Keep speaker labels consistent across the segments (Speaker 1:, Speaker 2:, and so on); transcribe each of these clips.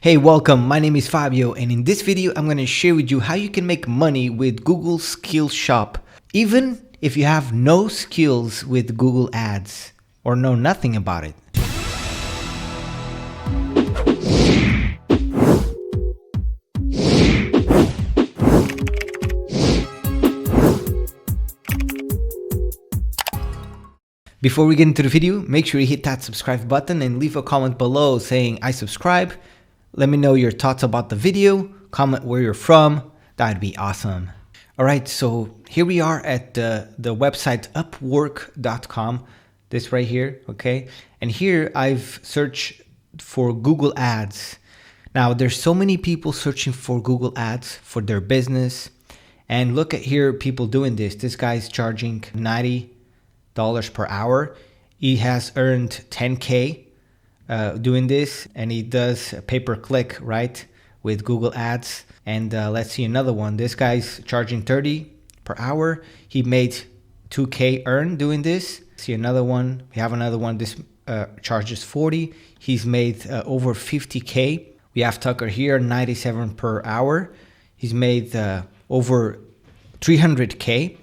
Speaker 1: Hey, welcome. My name is Fabio, and in this video, I'm going to share with you how you can make money with Google SkillShop, even if you have no skills with Google Ads or know nothing about it. Before we get into the video, make sure you hit that subscribe button and leave a comment below saying I subscribe. Let me know your thoughts about the video, comment where you're from, that'd be awesome. All right, so here we are at the website Upwork.com, this right here, okay? And here I've searched for Google Ads. Now there's so many people searching for Google Ads for their business. And look at here, people doing this. This guy's charging $90 per hour. He has earned 10K doing this, and he does pay-per-click, right, with Google Ads. And let's see another one. This guy's charging 30 per hour. He made 2K earned doing this. See another one. We have another one. This charges 40. He's made over 50K. We have Tucker here, 97 per hour. He's made over 300K.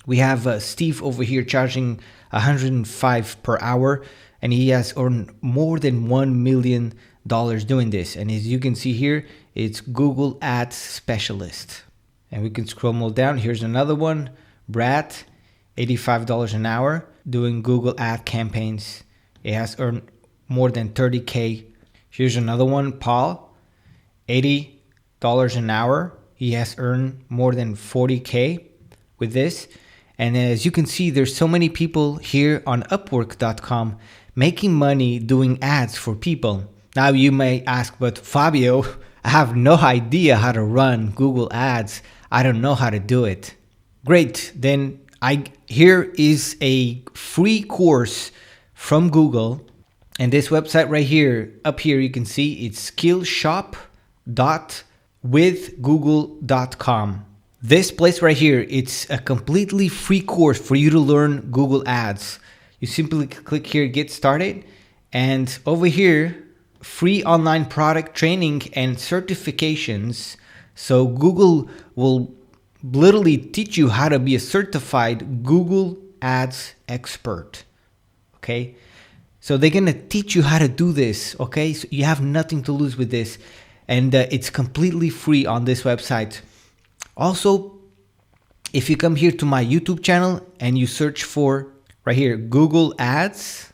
Speaker 1: We have Steve over here charging 105 per hour, and he has earned more than $1 million doing this. And as you can see here, it's Google Ads Specialist. And we can scroll more down. Here's another one, Brad, $85 an hour doing Google Ad campaigns. He has earned more than 30K. Here's another one, Paul, $80 an hour. He has earned more than 40K with this. And as you can see, there's so many people here on Upwork.com making money doing ads for people. Now you may ask, but Fabio, I have no idea how to run Google Ads. I don't know how to do it. Great, then here is a free course from Google. And this website right here, up here you can see it's skillshop.withgoogle.com. This place right here, it's a completely free course for you to learn Google Ads. You simply click here, get started. And over here, free online product training and certifications. So Google will literally teach you how to be a certified Google Ads expert. Okay. So they're going to teach you how to do this. Okay. So you have nothing to lose with this. And it's completely free on this website. Also, if you come here to my YouTube channel and you search for right here, Google Ads,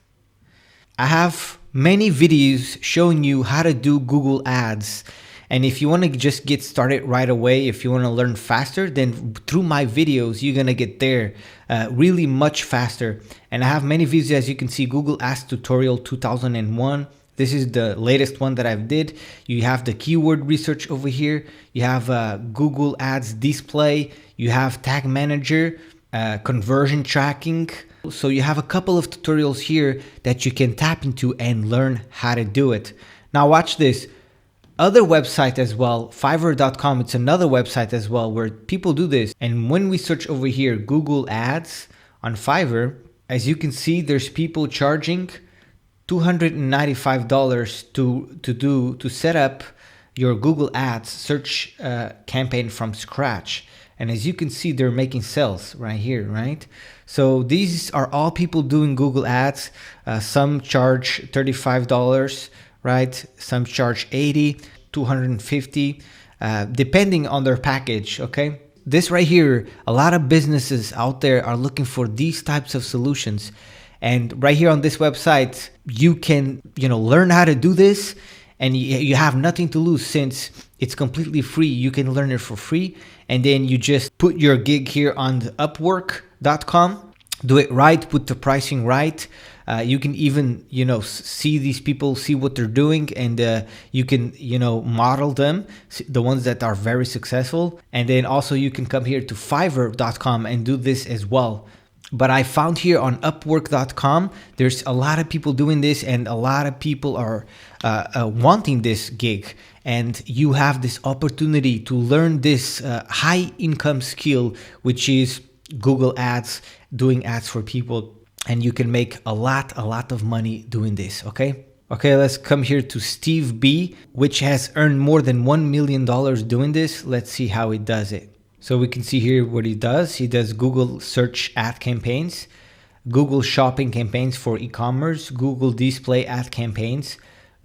Speaker 1: I have many videos showing you how to do Google Ads. And if you want to just get started right away, if you want to learn faster, then through my videos, you're going to get there really much faster. And I have many videos, as you can see, Google Ads Tutorial 2001. This is the latest one that I've did. You have the keyword research over here. You have Google Ads display. You have tag manager, conversion tracking. So you have a couple of tutorials here that you can tap into and learn how to do it. Now watch this. Other website as well, Fiverr.com. It's another website as well where people do this. And when we search over here, Google Ads on Fiverr, as you can see, there's people charging $295 to set up your Google Ads search campaign from scratch. And as you can see, they're making sales right here, right? So these are all people doing Google Ads. Some charge $35, right? Some charge $80, $250, depending on their package, okay? This right here, a lot of businesses out there are looking for these types of solutions. And right here on this website, you can, learn how to do this, and you have nothing to lose since it's completely free. You can learn it for free, and then you just put your gig here on the Upwork.com, do it right, put the pricing right. You can even, see these people, see what they're doing, and you can, model them, the ones that are very successful. And then also you can come here to Fiverr.com and do this as well. But I found here on Upwork.com, there's a lot of people doing this, and a lot of people are wanting this gig. And you have this opportunity to learn this high income skill, which is Google Ads, doing ads for people. And you can make a lot of money doing this, okay? Okay, let's come here to Steve B, which has earned more than $1 million doing this. Let's see how he does it. So we can see here what he does. He does Google search ad campaigns, Google shopping campaigns for e-commerce, Google display ad campaigns,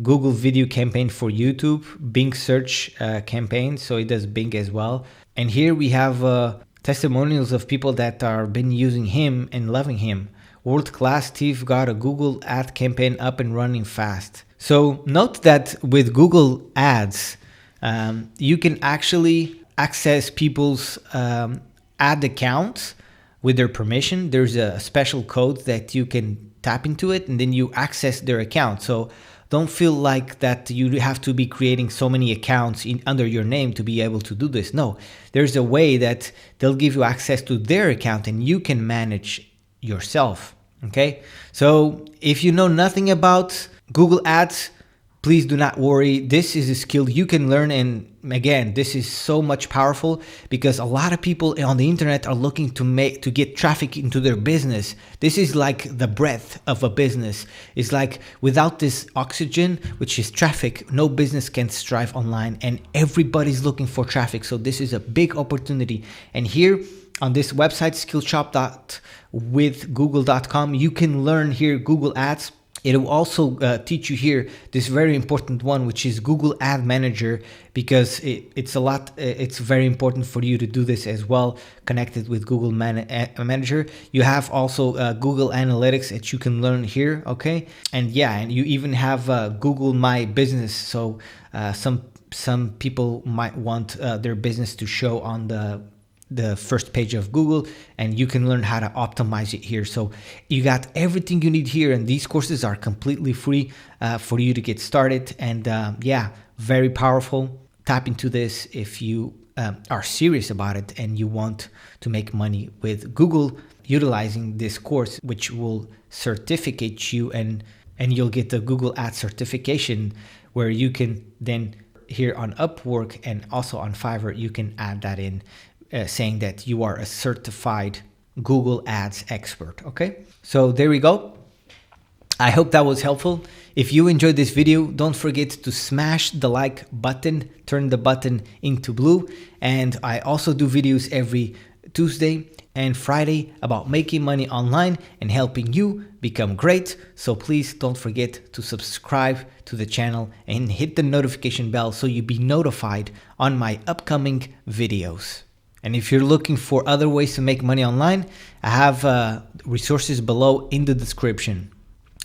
Speaker 1: Google video campaign for YouTube, Bing search campaigns. So he does Bing as well. And here we have testimonials of people that are been using him and loving him. World class Steve got a Google ad campaign up and running fast. So note that with Google ads, you can actually access people's ad accounts with their permission. There's a special code that you can tap into it and then you access their account. So don't feel like that you have to be creating so many accounts under your name to be able to do this. No, there's a way that they'll give you access to their account and you can manage yourself. Okay, so if you know nothing about Google Ads, please do not worry. This is a skill you can learn. And again, this is so much powerful because a lot of people on the internet are looking to get traffic into their business. This is like the breath of a business. It's like without this oxygen, which is traffic, no business can strive online, and everybody's looking for traffic. So this is a big opportunity. And here on this website, skillshop.withgoogle.com, you can learn here Google Ads. It will also teach you here this very important one, which is Google Ad Manager, because it's very important for you to do this as well, connected with Google Manager. You have also Google Analytics that you can learn here, okay? And yeah, and you even have Google My Business. So some people might want their business to show on the first page of Google, and you can learn how to optimize it here. So you got everything you need here, and these courses are completely free for you to get started. And yeah, very powerful. Tap into this if you are serious about it and you want to make money with Google utilizing this course, which will certificate you, and you'll get the Google Ads certification, where you can then here on Upwork and also on Fiverr, you can add that in, saying that you are a certified Google Ads expert. Okay, so there we go. I hope that was helpful. If you enjoyed this video, don't forget to smash the like button, turn the button into blue. And I also do videos every Tuesday and Friday about making money online and helping you become great. So please don't forget to subscribe to the channel and hit the notification bell so you be notified on my upcoming videos. And if you're looking for other ways to make money online, I have resources below in the description.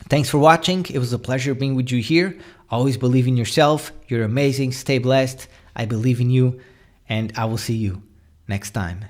Speaker 1: Thanks for watching. It was a pleasure being with you here. Always believe in yourself. You're amazing. Stay blessed. I believe in you, and I will see you next time.